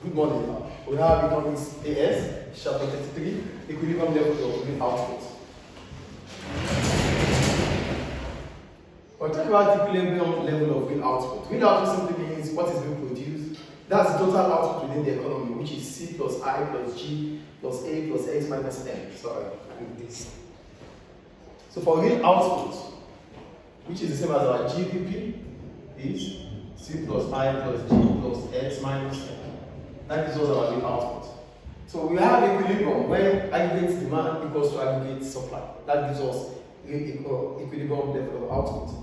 Good morning. We have Economics AS, chapter 33, equilibrium level of real output. We're talking about equilibrium level of real output. Real output simply means what is being produced. That's the total output within the economy, which is C plus I plus G plus A plus X minus M. Sorry, with this. So for real output, which is the same as our GPP, is C plus I plus G plus X minus M. That is also our real output. So we have equilibrium when aggregate demand equals to aggregate supply. That gives us equilibrium level of output.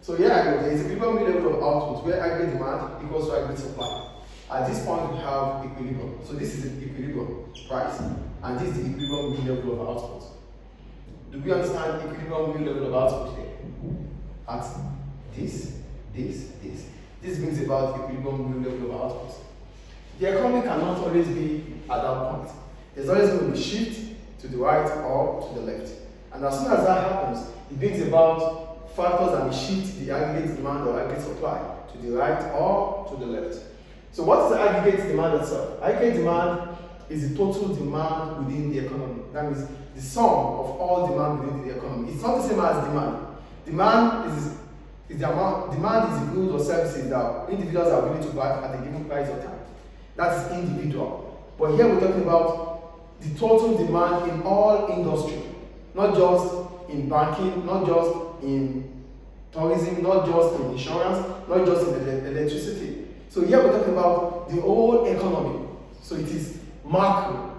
So here I go, there is equilibrium level of output where aggregate demand equals to aggregate supply. At this point we have equilibrium. So this is the equilibrium price and this is the equilibrium real level of output. Do we understand equilibrium real level of output here? At this. This brings about equilibrium real level of output. The economy cannot always be at that point. There's always going to be shift to the right or to the left. And as soon as that happens, it brings about factors that will shift the aggregate demand or aggregate supply to the right or to the left. So what is the aggregate demand itself? Aggregate demand is the total demand within the economy. That means the sum of all demand within the economy. It's not the same as demand. Demand is the amount. Demand is the goods or services that individuals are willing to buy at a given price or time. That is individual. But here we're talking about the total demand in all industry, not just in banking, not just in tourism, not just in insurance, not just in electricity. So here we're talking about the whole economy. So it is macro.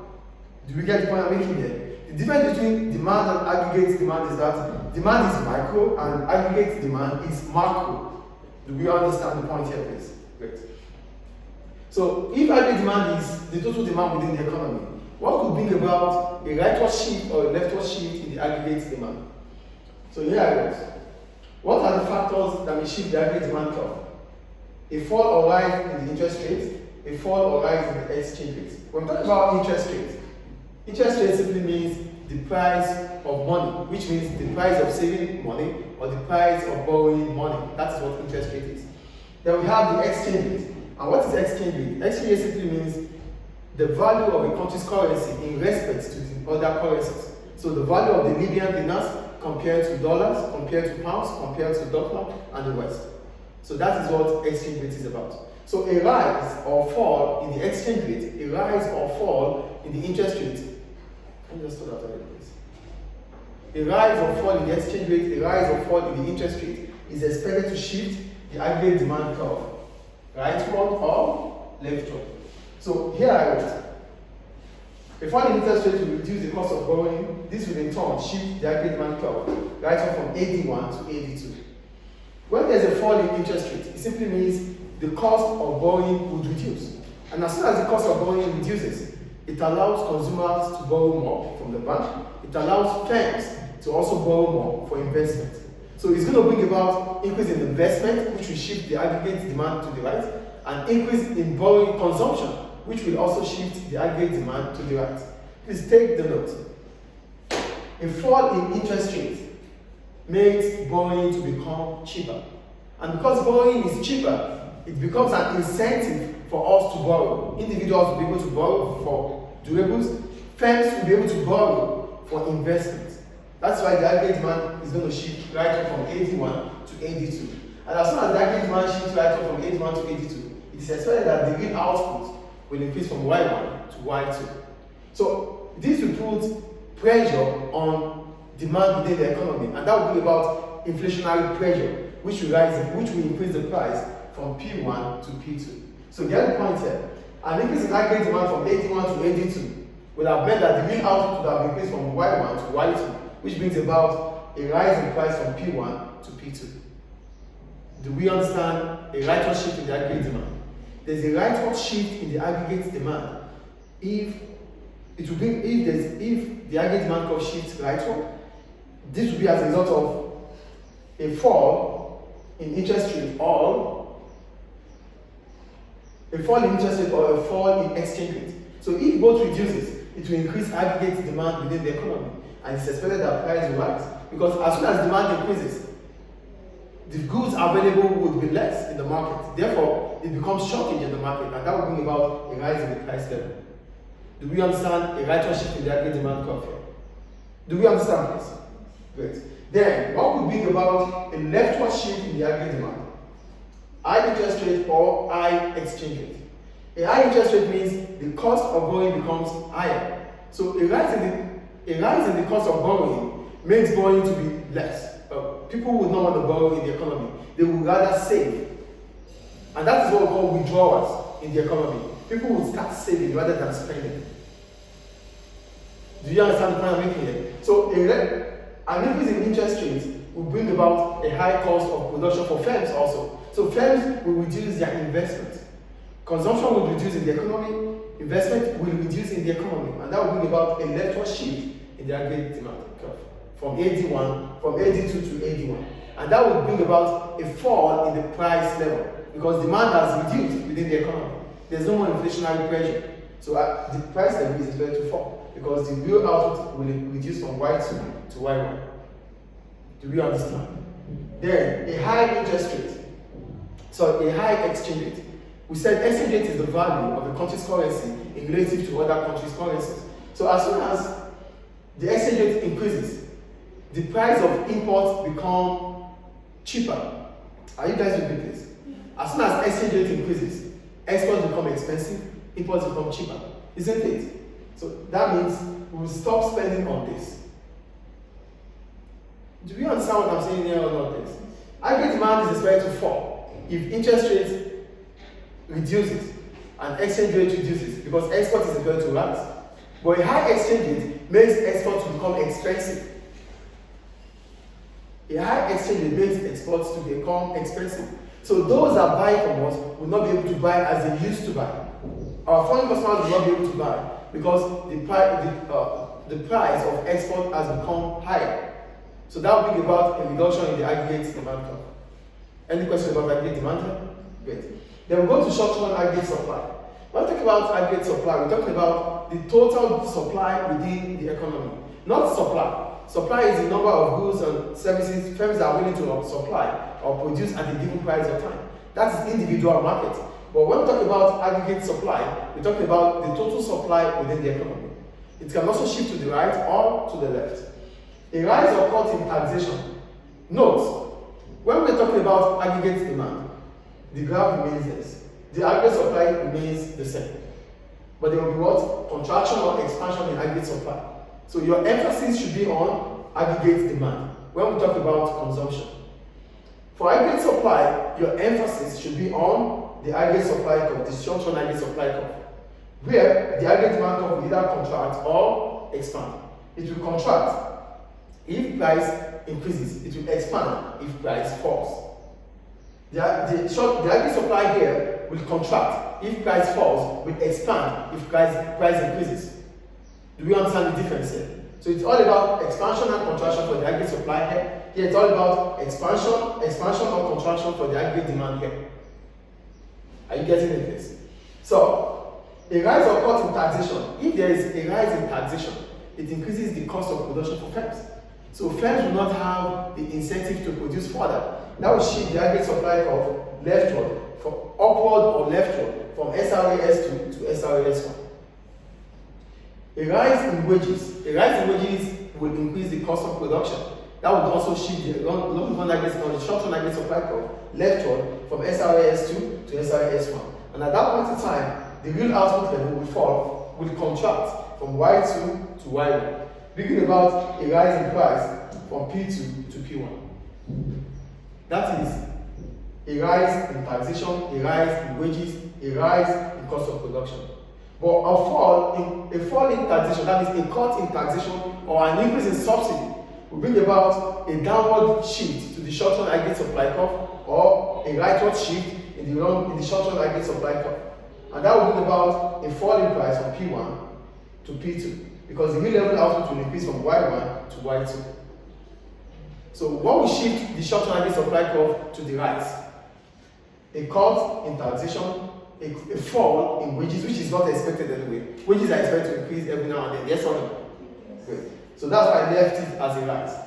Do we get the point I'm making here? The difference between demand and aggregate demand is that demand is micro and aggregate demand is macro. Do we understand the point here, please? Great. So if aggregate demand is the total demand within the economy, what could bring about a rightward shift or a leftward shift in the aggregate demand? So here I go. What are the factors that may shift the aggregate demand curve? A fall or rise in the interest rate, a fall or rise in the exchange rate. When we talk about interest rate simply means the price of money, which means the price of saving money or the price of borrowing money. That is what interest rate is. Then we have the exchange rate. And what is exchange rate? Exchange rate simply means the value of a country's currency in respect to the other currencies. So the value of the Libyan dinars compared to dollars, compared to pounds, compared to dollar, and the rest. So that is what exchange rate is about. So a rise or fall in the exchange rate, a rise or fall in the interest rate. Let me just put that away, please. A rise or fall in the exchange rate, a rise or fall in the interest rate is expected to shift the aggregate demand curve. Rightward or leftward. So here I wrote, a fall in interest rate will reduce the cost of borrowing. This will in turn shift the aggregate demand curve, rightward from AD1 to AD2. When there's a fall in interest rate, it simply means the cost of borrowing would reduce. And as soon as the cost of borrowing reduces, it allows consumers to borrow more from the bank. It allows firms to also borrow more for investment. So it's going to bring about increase in investment, which will shift the aggregate demand to the right, and increase in borrowing consumption, which will also shift the aggregate demand to the right. Please take the note. A fall in interest rate makes borrowing to become cheaper. And because borrowing is cheaper, it becomes an incentive for us to borrow. Individuals will be able to borrow for durables. Firms will be able to borrow for investment. That's why the aggregate demand is going to shift right from AD1 to AD2. And as soon as the aggregate demand shifts right from AD1 to AD2, it is expected that the real output will increase from Y1 to Y2. So this will put pressure on demand within the economy, and that will bring about inflationary pressure, which will increase the price from P1 to P2. So get the point here. An increase in aggregate demand from AD1 to AD2 will have meant that the real output would have increased from Y1 to Y2, which brings about a rise in price from P1 to P2. Do we understand a rightward shift in the aggregate demand? There's a rightward shift in the aggregate demand if the aggregate demand curve shifts rightward. This will be as a result of a fall in interest rate or a fall in exchange rate. So if both reduces, it will increase aggregate demand within the economy, and it's expected that price will rise. Because as soon as demand increases, the goods available would be less in the market. Therefore, it becomes shortage in the market, and that will bring about a rise in the price level. Do we understand a rightward shift in the aggregate demand curve here? Do we understand this? Great. Then, what would bring about a leftward shift in the aggregate demand? High interest rate or high exchange rate. A high interest rate means the cost of borrowing becomes higher. So a rise in the cost of borrowing makes borrowing to be less. People would not want to borrow in the economy. They would rather save. And that is what we call withdrawals in the economy. People would start saving rather than spending. Do you understand the point I'm making here? So an increase in interest rates will bring about a high cost of production for firms also. So firms will reduce their investment. Consumption will reduce in the economy, investment will reduce in the economy, and that will bring about a leftward shift in the aggregate demand curve from AD2 to AD1. And that will bring about a fall in the price level because demand has reduced within the economy. There's no more inflationary pressure. So the price level is expected to fall because the real output will reduce from Y2 to Y1. Do we understand? Then a high interest rate, so a high exchange rate. We said exchange rate is the value of a country's currency in relative to other countries' currencies. So as soon as the exchange rate increases, the price of imports become cheaper. Are you guys with this? As soon as exchange rate increases, exports become expensive, imports become cheaper, isn't it? So that means we will stop spending on this. Do we understand what I'm saying here or not? This aggregate demand is expected to fall if interest rates reduces and exchange rate reduces because export is expected to rise. But a high exchange rate makes exports to become expensive. A high exchange rate makes exports to become expensive. So those that buy from us will not be able to buy as they used to buy. Our foreign customers will not be able to buy because the price of export has become higher. So that will bring about a reduction in the aggregate demand curve. Any question about aggregate demand? Great. Then we go to short-term aggregate supply. When we talk about aggregate supply, we're talking about the total supply within the economy, not supply. Supply is the number of goods and services firms are willing to supply or produce at a given price or time. That is individual market. But when we talk about aggregate supply, we're talking about the total supply within the economy. It can also shift to the right or to the left. A rise or cut in taxation. Note, when we're talking about aggregate demand, the graph remains this. The aggregate supply remains the same. But there will be what? Contraction or expansion in aggregate supply. So your emphasis should be on aggregate demand when we talk about consumption. For aggregate supply, your emphasis should be on the aggregate supply curve, the short-term aggregate supply curve, where the aggregate demand curve will either contract or expand. It will contract if price increases, it will expand if price falls. The aggregate supply here will contract if price falls, will expand if price increases. Do we understand the difference here? So it's all about expansion and contraction for the aggregate supply here. Here it's all about expansion or contraction for the aggregate demand here. Are you getting this? So, a rise or cut in taxation. If there is a rise in taxation, it increases the cost of production for firms. So firms will not have the incentive to produce further. That will shift the aggregate supply curve leftward, from upward or leftward, from SRAS2 to SRAS1. A rise in wages will increase the cost of production. That would also shift the long-run aggregate or the short-run aggregate supply curve leftward from SRAS2 to SRAS1. And at that point in time, the real output level will contract from Y2 to Y1, bringing about a rise in price from P2 to P1. That is a rise in taxation, a rise in wages, a rise in cost of production. But a fall in taxation, that is a cut in taxation or an increase in subsidy, will bring about a downward shift to the short-term aggregate supply curve or a rightward shift in the short-term aggregate supply curve. And that will bring about a fall in price from P1 to P2 because the real level output will increase from Y1 to Y2. So what will shift the short-term aggregate supply curve to the right? A cut in taxation, a fall in wages, which is not expected anyway. Wages are expected to increase every now and then. Yes or no? Great. So that's why I left it as a rise.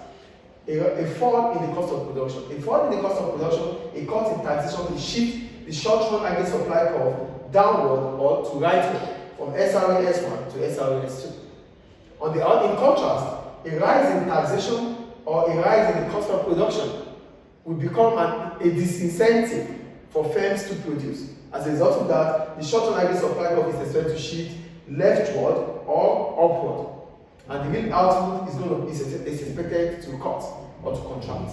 A fall in the cost of production. A fall in the cost of production, a cut in taxation will shift the short-run aggregate supply curve downward or to rightward from SRA S1 to SRA S2. In contrast, a rise in taxation or a rise in the cost of production will become a disincentive for firms to produce. As a result of that, the short-run aggregate supply curve is expected to shift leftward or upward, and the real output is expected to cut or to contract,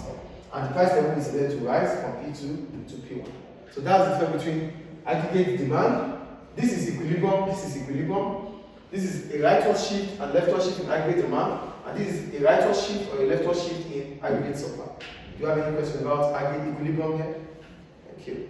and the price level is expected to rise from P2 to P1. So that's the difference between aggregate demand. This is equilibrium, this is equilibrium. This is a rightward shift and leftward shift in aggregate demand, and this is a rightward shift or a leftward shift in aggregate supply. Do you have any questions about aggregate equilibrium here? Thank you.